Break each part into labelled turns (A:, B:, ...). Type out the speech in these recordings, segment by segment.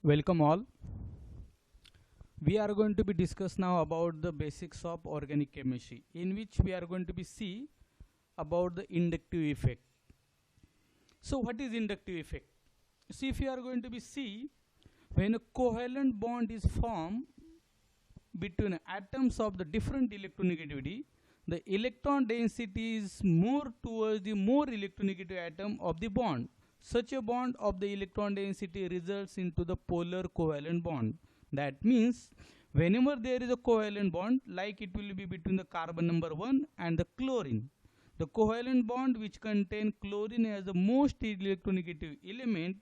A: Welcome all. We are going to be discuss now about the basics of organic chemistry, in which we are going to be see about the inductive effect. So what is inductive effect? See, if you are going to be see, when a covalent bond is formed between atoms of the different electronegativity, the electron density is more towards the more electronegative atom of the bond. Such a bond of the electron density results into the polar covalent bond. That means whenever there is a covalent bond, like it will be between the carbon number 1 and the chlorine, the covalent bond which contain chlorine as the most electronegative element,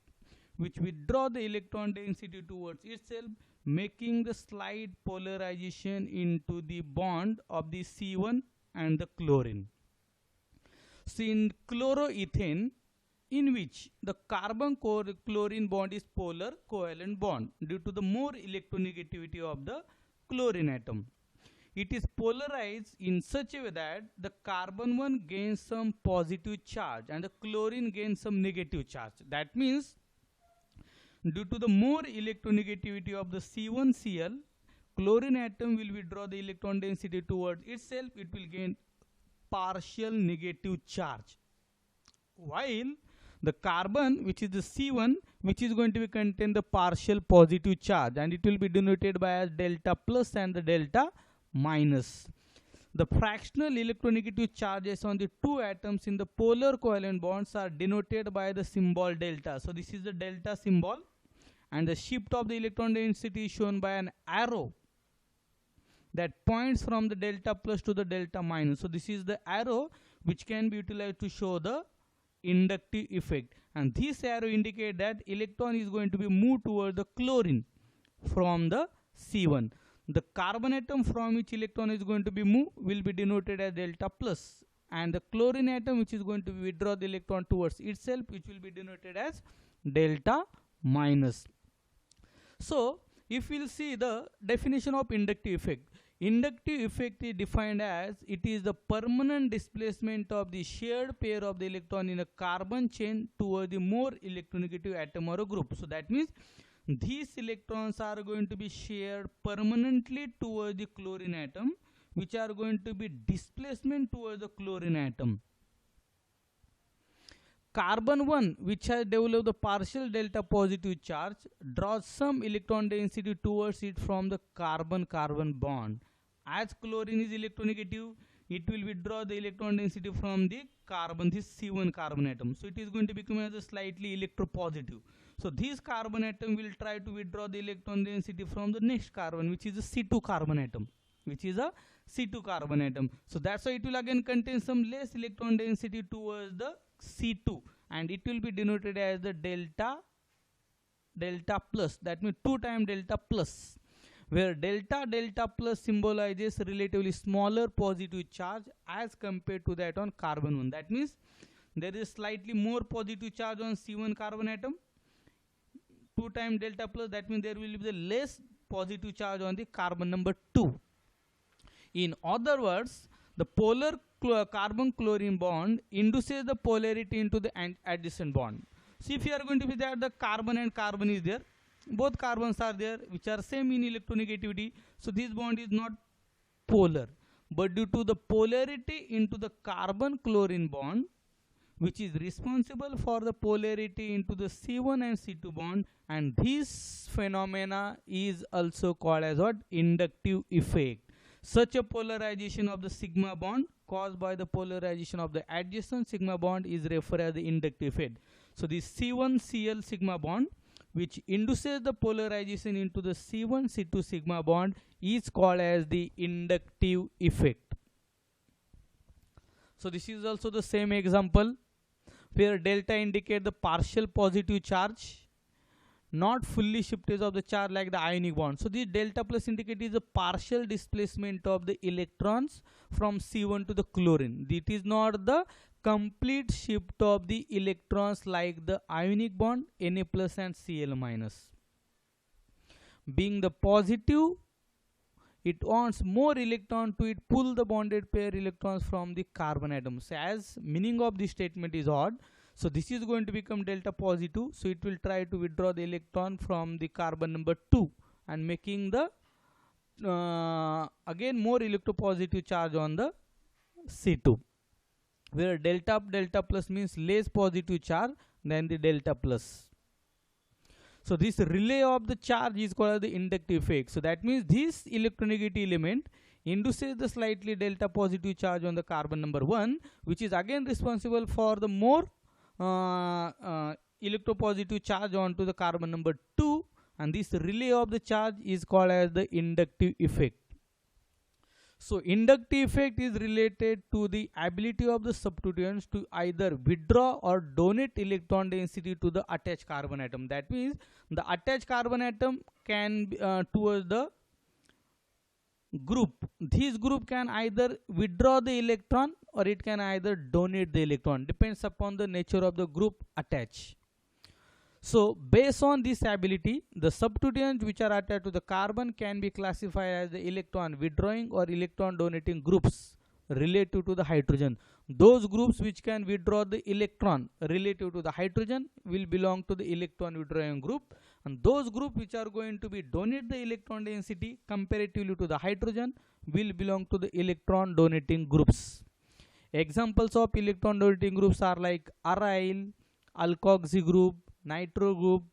A: which withdraw the electron density towards itself, making the slight polarization into the bond of the C1 and the chlorine. So in chloroethane, in which the carbon chlorine bond is polar covalent bond due to the more electronegativity of the chlorine atom. It is polarized in such a way that the carbon one gains some positive charge and the chlorine gains some negative charge. That means due to the more electronegativity of the C1Cl, chlorine atom will withdraw the electron density towards itself. It will gain partial negative charge, while the carbon, which is the C1, which is going to be contain the partial positive charge, and it will be denoted by as delta plus and the delta minus. The fractional electronegative charges on the two atoms in the polar covalent bonds are denoted by the symbol delta. So this is the delta symbol, and the shift of the electron density is shown by an arrow that points from the delta plus to the delta minus. So this is the arrow which can be utilized to show the inductive effect, and this arrow indicate that electron is going to be moved towards the chlorine from the C1. The carbon atom from which electron is going to be moved will be denoted as delta plus, and the chlorine atom which is going to withdraw the electron towards itself, which will be denoted as delta minus. So if we'll see the definition of inductive effect, inductive effect is defined as it is the permanent displacement of the shared pair of the electron in a carbon chain toward the more electronegative atom or a group. So that means these electrons are going to be shared permanently toward the chlorine atom, which are going to be displacement towards the chlorine atom. Carbon 1, which has developed the partial delta positive charge, draws some electron density towards it from the carbon-carbon bond. As chlorine is electronegative, it will withdraw the electron density from the carbon, this C1 carbon atom. So it is going to become as a slightly electropositive. So this carbon atom will try to withdraw the electron density from the next carbon, which is a C2 carbon atom, So that's why it will again contain some less electron density towards the C2, and it will be denoted as the delta plus. That means 2 times delta plus, where delta plus symbolizes relatively smaller positive charge as compared to that on carbon 1. That means there is slightly more positive charge on C1 carbon atom, 2 times delta plus. That means there will be the less positive charge on the carbon number 2. In other words, the polar carbon chlorine bond induces the polarity into the adjacent bond. So if you are going to be there, the carbon and carbon is there, both carbons are there, which are same in electronegativity. So this bond is not polar, but due to the polarity into the carbon chlorine bond, which is responsible for the polarity into the C1 and C2 bond, and this phenomena is also called as what? Inductive effect. Such a polarization of the sigma bond caused by the polarization of the adjacent sigma bond is referred as the inductive effect. So the C1Cl sigma bond, which induces the polarization into the C1C2 sigma bond, is called as the inductive effect. So this is also the same example where delta indicate the partial positive charge, not fully shifted of the charge like the ionic bond. So this delta plus indicate is a partial displacement of the electrons from C1 to the chlorine. It is not the complete shift of the electrons like the ionic bond Na plus and Cl minus. Being the positive, it wants more electron to it pull the bonded pair electrons from the carbon atoms. As meaning of this statement is odd, So this is going to become delta positive, so it will try to withdraw the electron from the carbon number 2 and making the again more electropositive charge on the C2, where delta plus means less positive charge than the delta plus. So this relay of the charge is called the inductive effect. So that means this electronegativity element induces the slightly delta positive charge on the carbon number 1, which is again responsible for the more electropositive charge onto the carbon number 2, and this relay of the charge is called as the inductive effect. So inductive effect is related to the ability of the substituents to either withdraw or donate electron density to the attached carbon atom. That means the attached carbon atom can be, towards the group, this group can either withdraw the electron or it can either donate the electron, depends upon the nature of the group attached. So based on this ability, the substituents which are attached to the carbon can be classified as the electron withdrawing or electron donating groups relative to the hydrogen. Those groups which can withdraw the electron relative to the hydrogen will belong to the electron withdrawing group, and those groups which are going to be donate the electron density comparatively to the hydrogen will belong to the electron donating groups. Examples of electron donating groups are like aryl, alkoxy group, nitro group.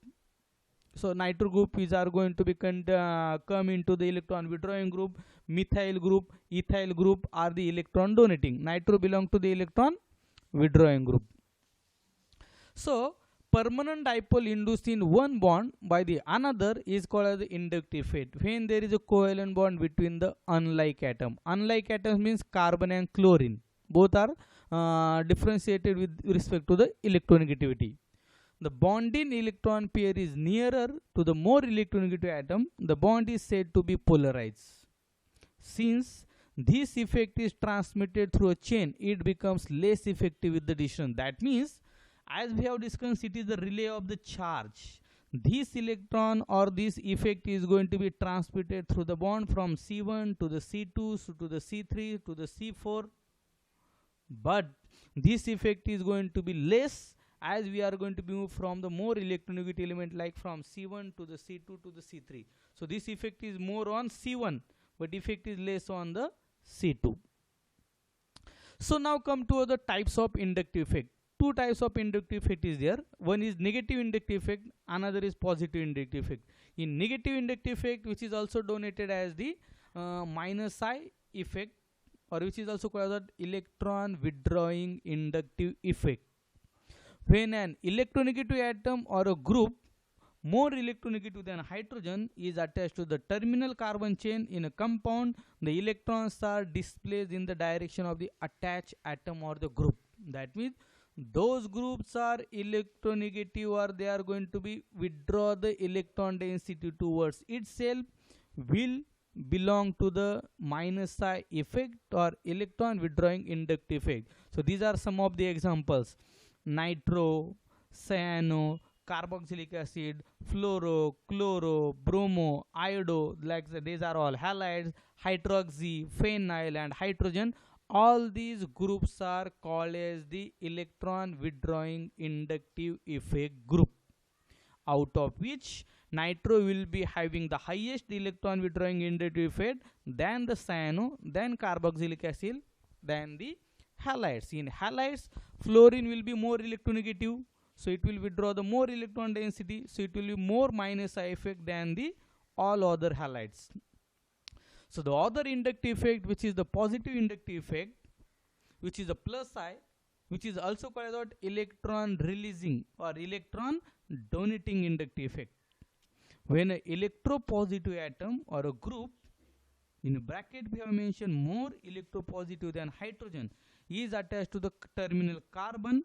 A: So nitro group is are going to be come into the electron withdrawing group. Methyl group, ethyl group are the electron donating. Nitro belong to the electron withdrawing group. So permanent dipole induced in one bond by the another is called as the inductive effect, when there is a covalent bond between the unlike atom. Unlike atoms means carbon and chlorine. Both are differentiated with respect to the electronegativity. The bonding electron pair is nearer to the more electronegative atom, the bond is said to be polarized. Since this effect is transmitted through a chain, it becomes less effective with the distance. That means, as we have discussed, it is the relay of the charge. This electron or this effect is going to be transmitted through the bond from C1 to the C2 to the C3 to the C4, but this effect is going to be less as we are going to move from the more electronegative element like from C1 to the C2 to the C3. So this effect is more on C1, but effect is less on the C2. So now come to other types of inductive effect. Two types of inductive effect is there. One is negative inductive effect, another is positive inductive effect. In negative inductive effect, which is also denoted as the minus I effect, or which is also called as electron withdrawing inductive effect. When an electronegative atom or a group more electronegative than hydrogen is attached to the terminal carbon chain in a compound, the electrons are displaced in the direction of the attached atom or the group. That means those groups are electronegative or they are going to be withdraw the electron density towards itself will belong to the minus I effect or electron withdrawing inductive effect. So these are some of the examples: nitro, cyano, carboxylic acid, fluoro, chloro, bromo, iodo, like these are all halides, hydroxy, phenyl and hydrogen. All these groups are called as the electron withdrawing inductive effect group, out of which nitro will be having the highest electron withdrawing inductive effect, then the cyano, then carboxylic acid, then the halides. In halides, fluorine will be more electronegative, so it will withdraw the more electron density, so it will be more minus I effect than the all other halides. So the other inductive effect, which is the positive inductive effect, which is a plus I, which is also called out electron releasing or electron donating inductive effect. When an electropositive atom or a group, in bracket we have mentioned more electropositive than hydrogen, is attached to the terminal carbon,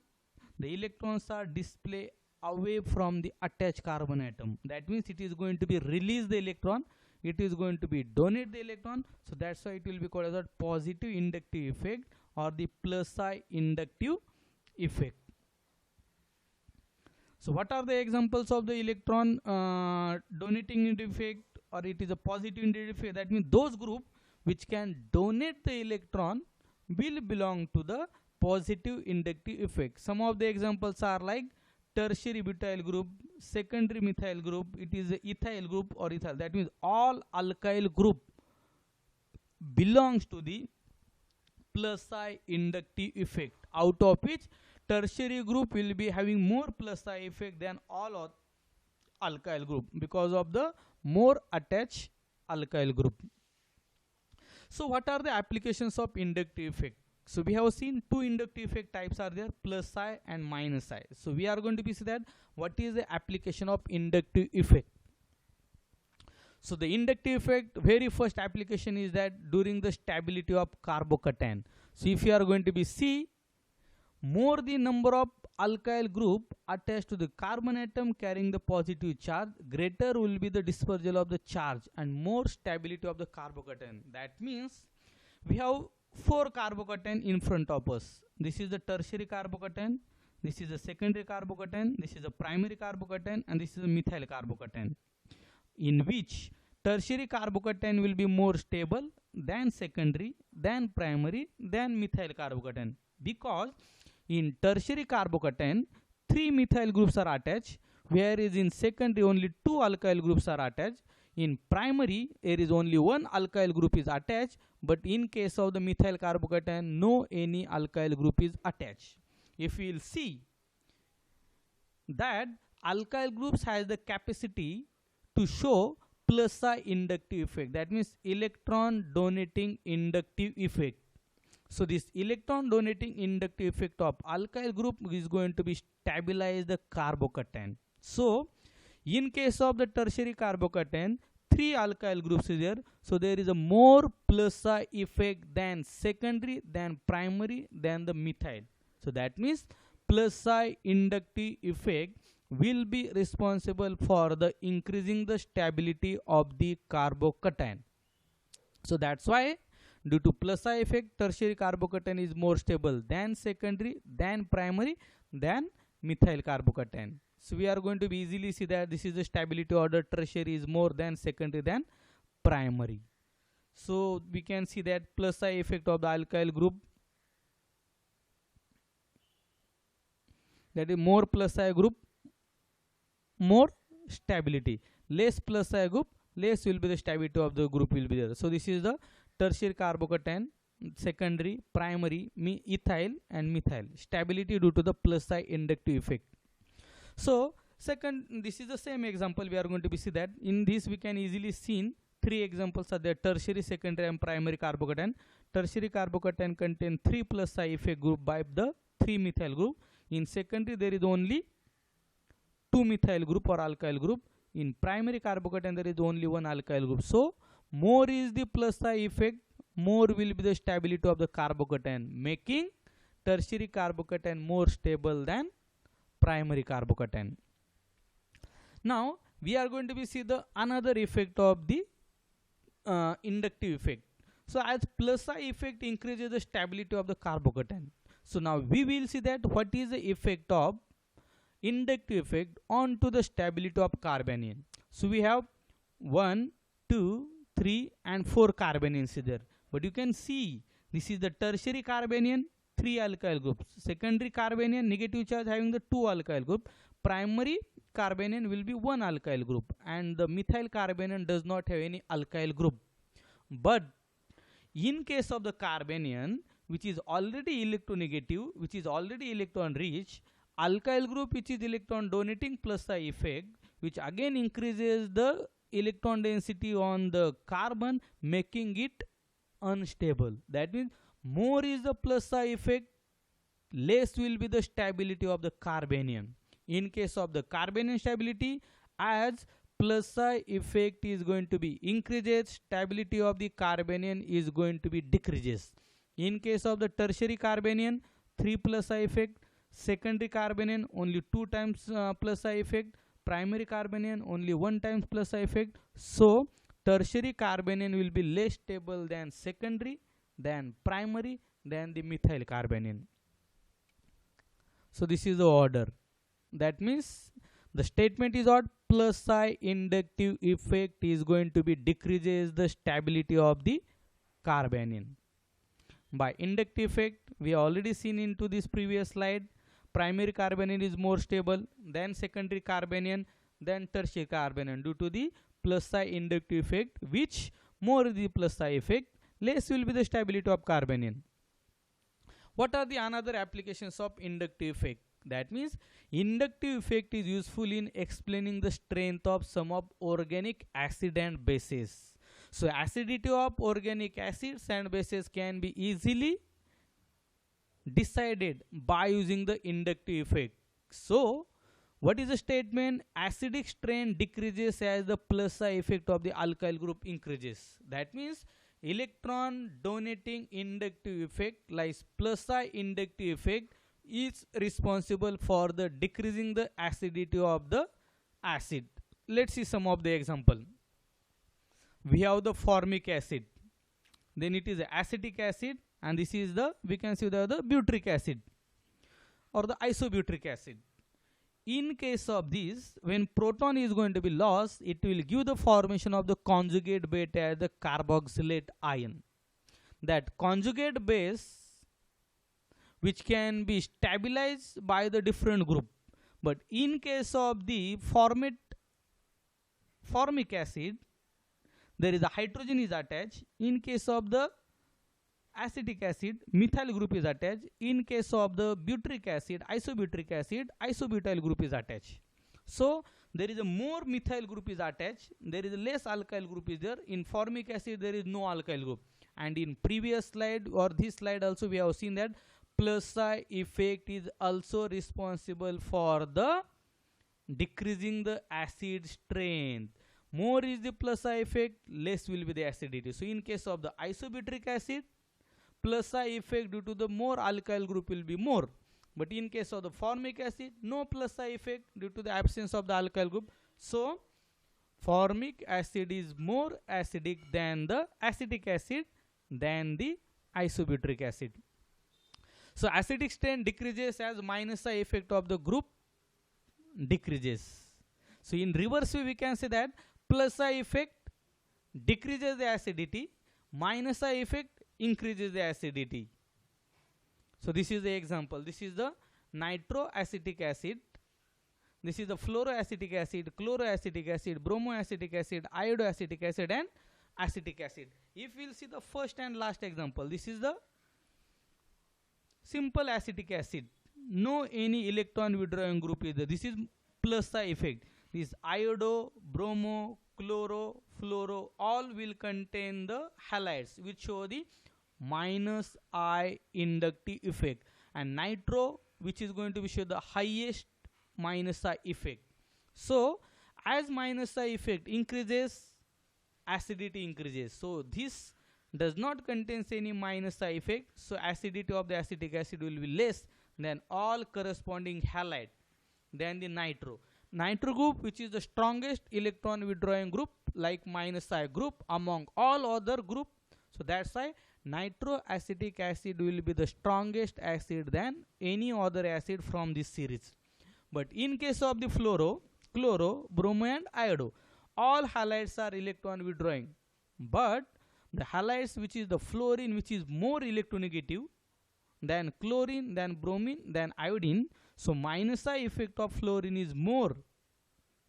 A: the electrons are displayed away from the attached carbon atom. That means it is going to be release the electron, it is going to be donate the electron, so that's why it will be called as a positive inductive effect or the plus I inductive effect. So what are the examples of the electron donating inductive effect, or it is a positive inductive effect? That means those group which can donate the electron will belong to the positive inductive effect. Some of the examples are like tertiary butyl group, secondary methyl group, it is a ethyl group or ethyl. That means all alkyl group belongs to the plus I inductive effect, out of which tertiary group will be having more plus I effect than all of alkyl group because of the more attached alkyl group. So what are the applications of inductive effect? So we have seen two inductive effect types are there, plus I and minus I. So we are going to be see that what is the application of inductive effect. So the inductive effect, very first application is that during the stability of carbocation. So if you are going to be see, more the number of alkyl group attached to the carbon atom carrying the positive charge, greater will be the dispersal of the charge and more stability of the carbocation. That means we have 4 carbocation in front of us. This is the tertiary carbocation, this is the secondary carbocation, this is the primary carbocation, and this is the methyl carbocation, in which tertiary carbocation will be more stable than secondary, than primary, than methyl carbocation, because in tertiary carbocation 3 methyl groups are attached, whereas in secondary only 2 alkyl groups are attached. In primary there is only 1 alkyl group is attached, but in case of the methyl carbocation no any alkyl group is attached. If we will see that alkyl groups has the capacity to show plus I inductive effect, that means electron donating inductive effect. So this electron donating inductive effect of alkyl group is going to be stabilize the carbocation. So in case of the tertiary carbocation 3 alkyl groups is there, so there is a more plus I effect than secondary, than primary, than the methyl. So that means plus I inductive effect will be responsible for the increasing the stability of the carbocation. So that's why due to plus I effect tertiary carbocation is more stable than secondary, than primary, than methyl carbocation. So we are going to be easily see that this is the stability order, tertiary is more than secondary than primary. So we can see that plus I effect of the alkyl group, that is more plus I group, more stability, less plus I group, less will be the stability of the group will be there. So this is the tertiary carbocation, secondary, primary, ethyl and methyl, stability due to the plus I inductive effect. So second, this is the same example we are going to be see that in this we can easily see 3 examples are there, tertiary, secondary and primary carbocation. Tertiary carbocation contain 3 plus I effect group by the 3 methyl group. In secondary there is only 2 methyl group or alkyl group. In primary carbocation there is only 1 alkyl group. So more is the plus I effect, more will be the stability of the carbocation, making tertiary carbocation more stable than primary carbocation. Now we are going to be see the another effect of the inductive effect. So as plus I effect increases the stability of the carbocation. So now we will see that what is the effect of inductive effect onto the stability of carbanion. So we have 1, 2, 3 and 4 carbanions there, but you can see this is the tertiary carbanion, 3 alkyl groups, secondary carbanion negative charge having the 2 alkyl group, primary carbanion will be 1 alkyl group, and the methyl carbanion does not have any alkyl group. But in case of the carbanion which is already electronegative, which is already electron rich, alkyl group which is electron donating plus I effect, which again increases the electron density on the carbon, making it unstable. That means more is the plus I effect, less will be the stability of the carbanion. In case of the carbanion stability, as plus I effect is going to be increases, stability of the carbanion is going to be decreases. In case of the tertiary carbanion, 3 plus I effect, secondary carbanion only 2 times plus I effect, primary carbanion only 1 times plus I effect. So tertiary carbanion will be less stable than secondary, than primary, than the methyl carbanion. So this is the order. That means the statement is odd, plus I inductive effect is going to be decreases the stability of the carbanion. By inductive effect, we already seen into this previous slide, primary carbanion is more stable than secondary carbanion, then tertiary carbanion, due to the plus I inductive effect, which more the plus I effect, less will be the stability of carbanion. What are the another applications of inductive effect? That means inductive effect is useful in explaining the strength of some of organic acid and bases. So acidity of organic acids and bases can be easily decided by using the inductive effect. So what is the statement? Acidic strength decreases as the plus I effect of the alkyl group increases. That means electron donating inductive effect like plus I inductive effect is responsible for the decreasing the acidity of the acid. Let's see some of the example. We have the formic acid, then it is acetic acid, and this is the, we can see the butyric acid or the isobutyric acid. In case of this, when proton is going to be lost, it will give the formation of the conjugate base as the carboxylate ion. That conjugate base which can be stabilized by the different group. But in case of the formic acid, there is a hydrogen is attached. In case of the acetic acid, methyl group is attached. In case of the butyric acid, isobutyl group is attached. So there is a more methyl group is attached, there is a less alkyl group is there. In formic acid there is no alkyl group. And in previous slide or this slide also we have seen that plus I effect is also responsible for the decreasing the acid strength. More is the plus I effect, less will be the acidity. So in case of the isobutyric acid, plus I effect due to the more alkyl group will be more. But in case of the formic acid, no plus I effect due to the absence of the alkyl group. So formic acid is more acidic than the acetic acid than the isobutyric acid. So acidic strength decreases as minus I effect of the group decreases. So in reverse way we can say that plus I effect decreases the acidity, minus I effect increases the acidity. So this is the example. This is the nitroacetic acid. This is the fluoroacetic acid, chloroacetic acid, bromoacetic acid, iodoacetic acid and acetic acid. If we will see the first and last example, this is the simple acetic acid. No any electron withdrawing group is there. This is plus I effect. This iodo, bromo, chloro, fluoro all will contain the halides which show the minus I inductive effect, and nitro which is going to show the highest minus I effect. So as minus I effect increases, acidity increases. So this does not contain any minus I effect, so acidity of the acetic acid will be less than all corresponding halide than the nitro. Nitro group which is the strongest electron withdrawing group like minus I group among all other group. So that's why nitroacetic acid will be the strongest acid than any other acid from this series. But in case of the fluoro, chloro, bromo and iodo, all halides are electron withdrawing. But the halides which is the fluorine which is more electronegative than chlorine, than bromine, than iodine. So minus I effect of fluorine is more.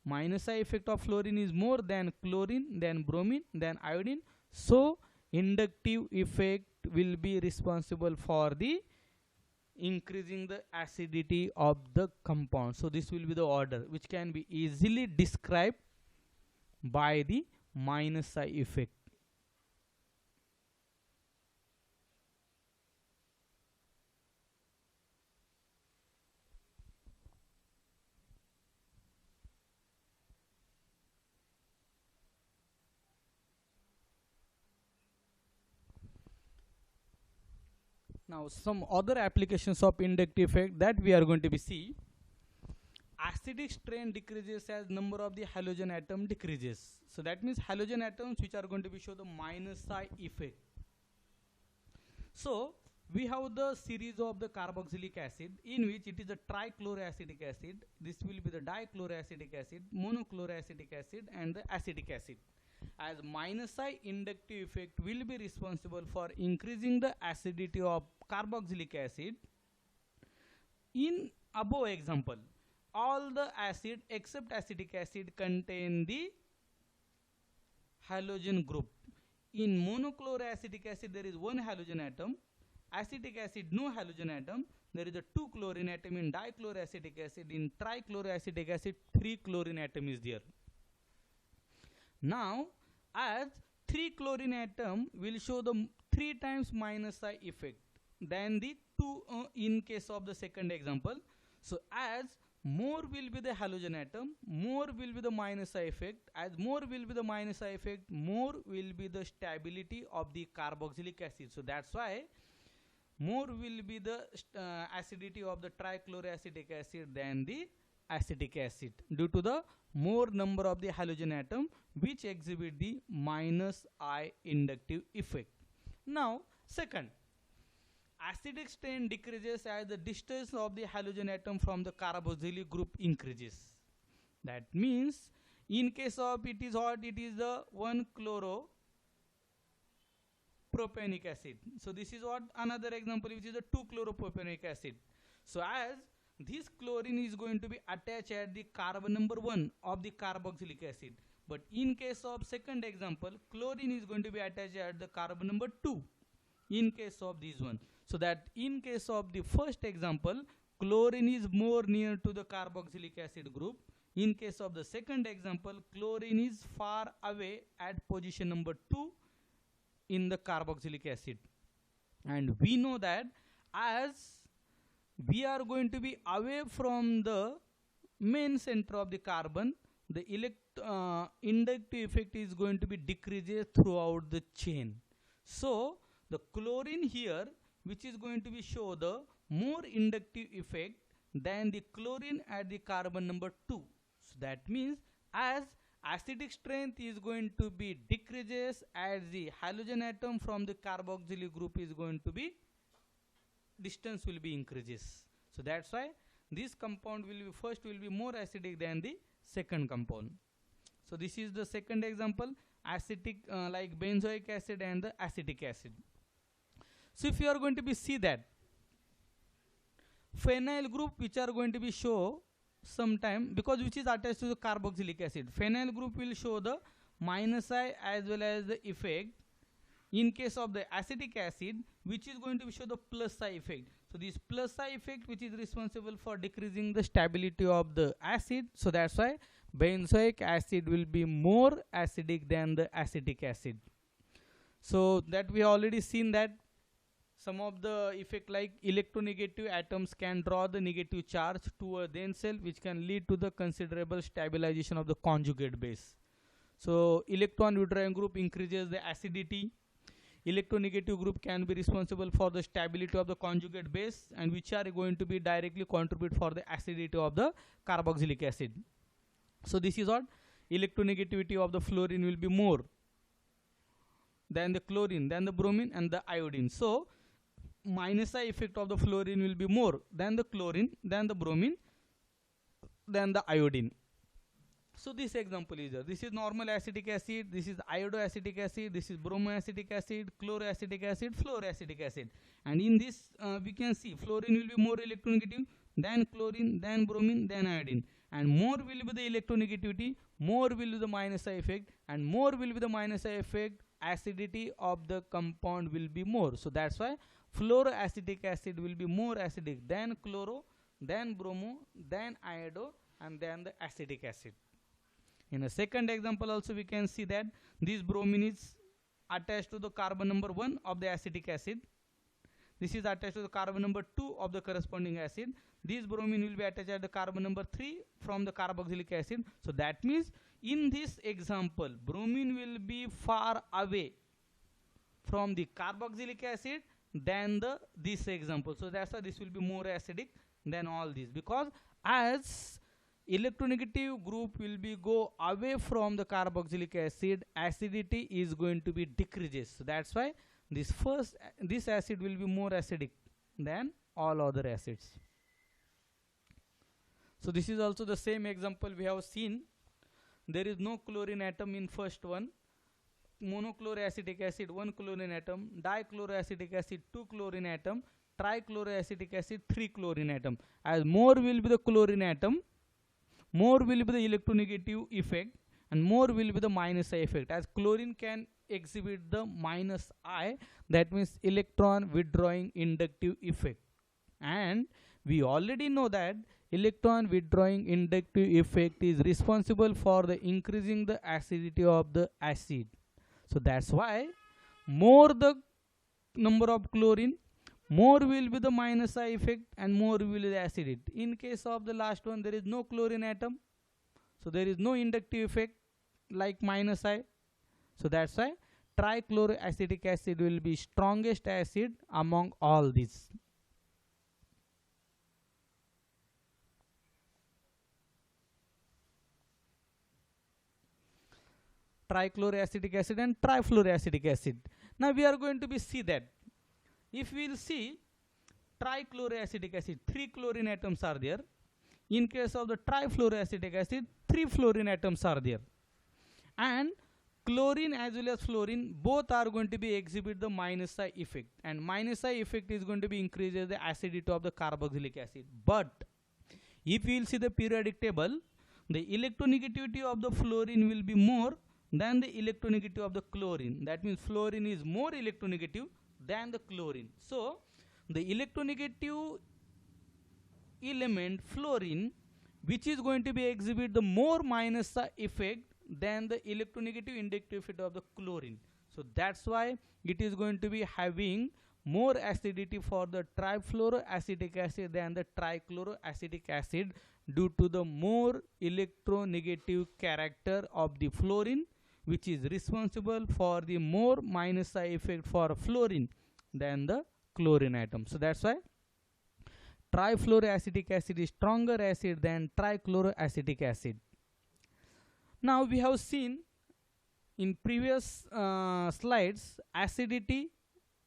A: Minus I effect of fluorine is more than chlorine, than bromine, than iodine. So inductive effect will be responsible for the increasing the acidity of the compound. So this will be the order which can be easily described by the minus I effect. Now some other applications of inductive effect that we are going to be see. Acidic strength decreases as number of the halogen atom decreases. So that means halogen atoms which are going to be show the minus I effect. So we have the series of the carboxylic acid in which it is a trichloroacetic acid. This will be the dichloroacetic acid, monochloroacetic acid and the acetic acid. as minus I inductive effect will be responsible for increasing the acidity of carboxylic acid. In above example, all the acid except acetic acid contain the halogen group. In monochloroacetic acid there is one halogen atom, acetic acid no halogen atom, there is a 2 chlorine atom. In dichloroacetic acid, in trichloroacetic acid 3 chlorine atom is there. Now as 3 chlorine atom will show the 3 times minus I effect than the 2 in case of the second example. So as more will be the halogen atom, more will be the minus I effect. As more will be the minus I effect, more will be the stability of the carboxylic acid. So that's why more will be the acidity of the trichloroacetic acid than the acetic acid, due to the more number of the halogen atom which exhibit the minus I inductive effect. Now second, acidic strain decreases as the distance of the halogen atom from the carboxylic group increases. That means in case of it is what, it is the 1 chloropropanic acid. So this is what another example, which is the 2 chloropropanic acid. So as this chlorine is going to be attached at the carbon number 1 of the carboxylic acid, but in case of second example, chlorine is going to be attached at the carbon number 2 in case of this one. So that in case of the first example, chlorine is more near to the carboxylic acid group. In case of the second example, chlorine is far away at position number 2 in the carboxylic acid. And we know that as we are going to be away from the main center of the carbon, the inductive effect is going to be decreases throughout the chain. So the chlorine here, which is going to be show the more inductive effect than the chlorine at the carbon number 2. So that means as acidic strength is going to be decreases as the halogen atom from the carboxylic group is going to be distance will be increases. So that's why this compound will be first will be more acidic than the second compound. So this is the second example, acetic like benzoic acid and the acetic acid. So if you are going to be see that phenyl group which are going to be show sometime, because which is attached to the carboxylic acid, phenyl group will show the minus I as well as the effect in case of the acetic acid, which is going to show the plus I effect. So this plus I effect which is responsible for decreasing the stability of the acid. So that's why benzoic acid will be more acidic than the acetic acid. So that we already seen that some of the effect like electronegative atoms can draw the negative charge toward themselves, which can lead to the considerable stabilization of the conjugate base. So electron withdrawing group increases the acidity. Electronegative group can be responsible for the stability of the conjugate base, and which are going to be directly contribute for the acidity of the carboxylic acid. So this is what electronegativity of the fluorine will be more than the chlorine, than the bromine and the iodine. So minus I effect of the fluorine will be more than the chlorine, than the bromine, than the iodine. So this example is there. This is normal acetic acid, this is iodoacetic acid, this is bromoacetic acid, chloroacetic acid, fluoroacetic acid. And in this we can see fluorine will be more electronegative than chlorine, than bromine, than iodine. And more will be the electronegativity, more will be the minus I effect, and more will be the minus I effect, acidity of the compound will be more. So that's why fluoroacetic acid will be more acidic than chloro, than bromo, than iodo, and then the acetic acid. In a second example also we can see that this bromine is attached to the carbon number 1 of the acetic acid. This is attached to the carbon number 2 of the corresponding acid. This bromine will be attached at the carbon number 3 from the carboxylic acid. So that means in this example bromine will be far away from the carboxylic acid than this example. So that's why this will be more acidic than all these, because as electronegative group will be go away from the carboxylic acid, acidity is going to be decreases. So that's why this acid will be more acidic than all other acids. So this is also the same example we have seen. There is no chlorine atom in first one, monochloroacetic acid 1 chlorine atom, dichloroacetic acid 2 chlorine atom, trichloroacetic acid 3 chlorine atom. As more will be the chlorine atom, more will be the electronegative effect and more will be the minus I effect. As chlorine can exhibit the minus I, that means electron withdrawing inductive effect. And we already know that electron withdrawing inductive effect is responsible for the increasing the acidity of the acid. So that's why more the number of chlorine, more will be the minus I effect and more will be the acidity. In case of the last one, there is no chlorine atom, so there is no inductive effect like minus I. So that's why trichloroacetic acid will be strongest acid among all these. Trichloroacetic acid and trifluoroacetic acid. Now we are going to be see that if we will see trichloroacetic acid, 3 chlorine atoms are there. In case of the trifluoroacetic acid, 3 fluorine atoms are there. And chlorine as well as fluorine both are going to be exhibit the minus I effect, and minus I effect is going to be increases the acidity of the carboxylic acid. But if we will see the periodic table, the electronegativity of the fluorine will be more than the electronegativity of the chlorine. That means fluorine is more electronegative than the chlorine. So the electronegative element fluorine, which is going to be exhibit the more minus effect than the electronegative inductive effect of the chlorine. So that's why it is going to be having more acidity for the trifluoroacetic acid than the trichloroacetic acid, due to the more electronegative character of the fluorine, which is responsible for the more minus I effect for fluorine than the chlorine atom. So that's why trifluoroacetic acid is stronger acid than trichloroacetic acid. Now we have seen in previous slides acidity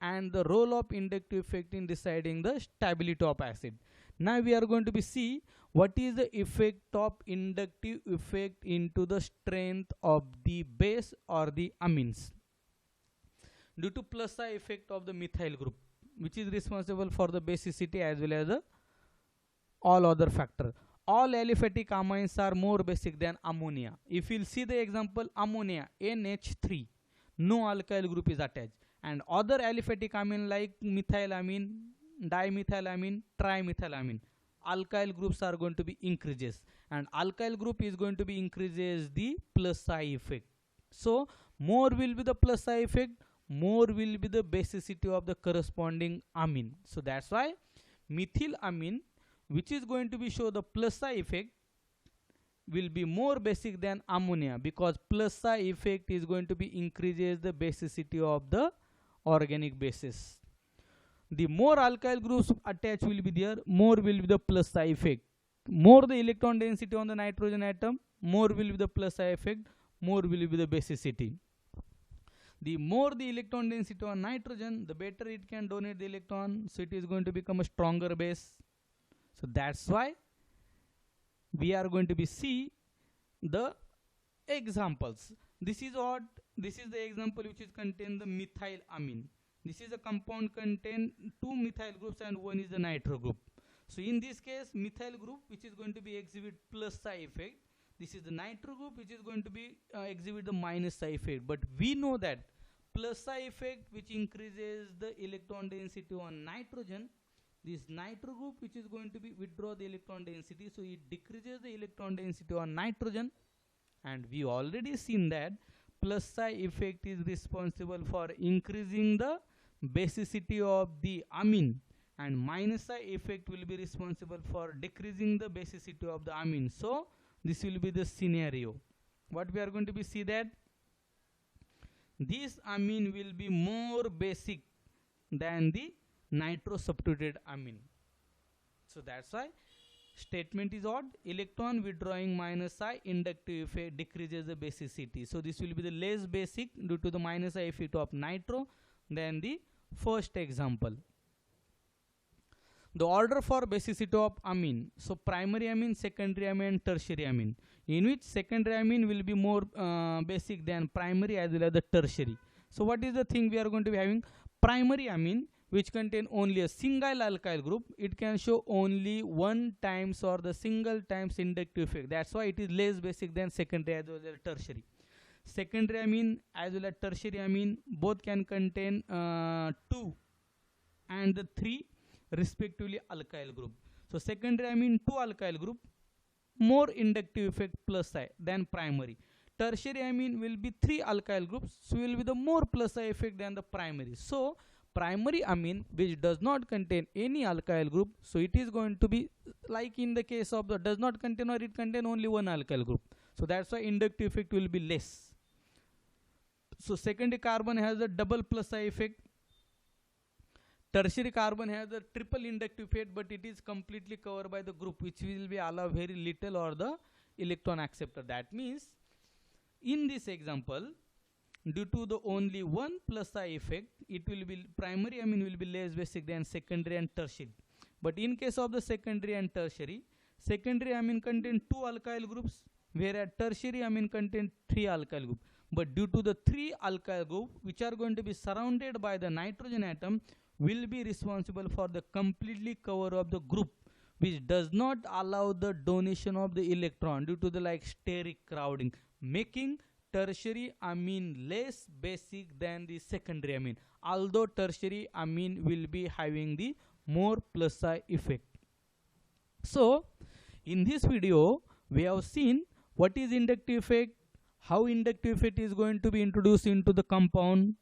A: and the role of inductive effect in deciding the stability of acid. Now we are going to be see what is the effect of inductive effect into the strength of the base or the amines. Due to plus I effect of the methyl group, which is responsible for the basicity as well as the all other factor. All aliphatic amines are more basic than ammonia. If you will see the example, ammonia NH3, no alkyl group is attached, and other aliphatic amine like methylamine, dimethylamine, trimethylamine, alkyl groups are going to be increases, and alkyl group is going to be increases the plus I effect. So more will be the plus I effect, more will be the basicity of the corresponding amine. So that's why methylamine, which is going to be show the plus I effect, will be more basic than ammonia, because plus I effect is going to be increases the basicity of the organic basis. The more alkyl groups attached will be there, more will be the plus I effect. More the electron density on the nitrogen atom, more will be the plus I effect, more will be the basicity. The more the electron density on nitrogen, the better it can donate the electron, so it is going to become a stronger base. So that's why we are going to be see the examples. This is the example which is contain the methylamine. This is a compound contain 2 methyl groups and 1 is the nitro group. So in this case, methyl group which is going to be exhibit plus I effect. This is the nitro group which is going to be exhibit the minus I effect. But we know that plus I effect, which increases the electron density on nitrogen, this nitro group which is going to be withdraw the electron density, so it decreases the electron density on nitrogen. And we already seen that plus I effect is responsible for increasing the basicity of the amine, and minus I effect will be responsible for decreasing the basicity of the amine. So this will be the scenario. What we are going to be see that this amine will be more basic than the nitro substituted amine. So that's why statement is odd. Electron withdrawing minus I inductive effect decreases the basicity. So this will be the less basic due to the minus I effect of nitro than the first example. The order for basicity of amine. So primary amine, secondary amine, tertiary amine. In which secondary amine will be more basic than primary as well as the tertiary. So what is the thing we are going to be having? Primary amine, which contain only a single alkyl group, it can show only one times or the single times inductive effect. That's why it is less basic than secondary as well as tertiary. Secondary amine as well as tertiary amine both can contain 2 and the 3 respectively alkyl group. So secondary amine 2 alkyl group, more inductive effect plus I than primary. Tertiary amine will be 3 alkyl groups, so will be the more plus I effect than the primary. So primary amine which does not contain any alkyl group, so it is going to be like in the case of the does not contain or it contain only one alkyl group. So that's why inductive effect will be less. So secondary carbon has a double plus I effect. Tertiary carbon has a triple inductive effect, but it is completely covered by the group, which will be allow very little or the electron acceptor. That means in this example, due to the only one plus I effect, it will be primary amine will be less basic than secondary and tertiary. But in case of the secondary and tertiary, secondary amine contain 2 alkyl groups, whereas tertiary amine contain 3 alkyl groups. But due to the 3 alkyl group which are going to be surrounded by the nitrogen atom, will be responsible for the completely cover of the group, which does not allow the donation of the electron due to the like steric crowding, making tertiary amine less basic than the secondary amine, although tertiary amine will be having the more plus I effect. So in this video we have seen what is inductive effect, how inductive effect is going to be introduced into the compound,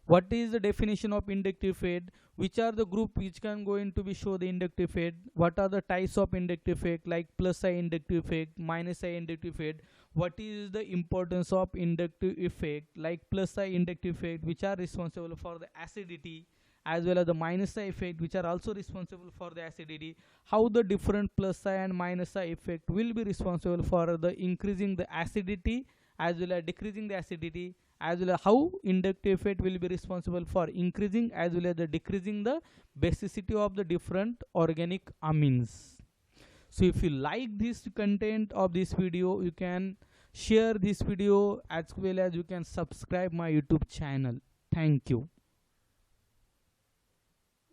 A: what is the definition of inductive effect, which are the group which can going to be show the inductive effect, what are the types of inductive effect like plus I inductive effect, minus I inductive effect, what is the importance of inductive effect like plus I inductive effect which are responsible for the acidity, as well as the minus I effect which are also responsible for the acidity, how the different plus I and minus I effect will be responsible for the increasing the acidity as well as decreasing the acidity, as well as how inductive effect will be responsible for increasing as well as the decreasing the basicity of the different organic amines. So if you like this content of this video, you can share this video as well as you can subscribe my YouTube channel. Thank you.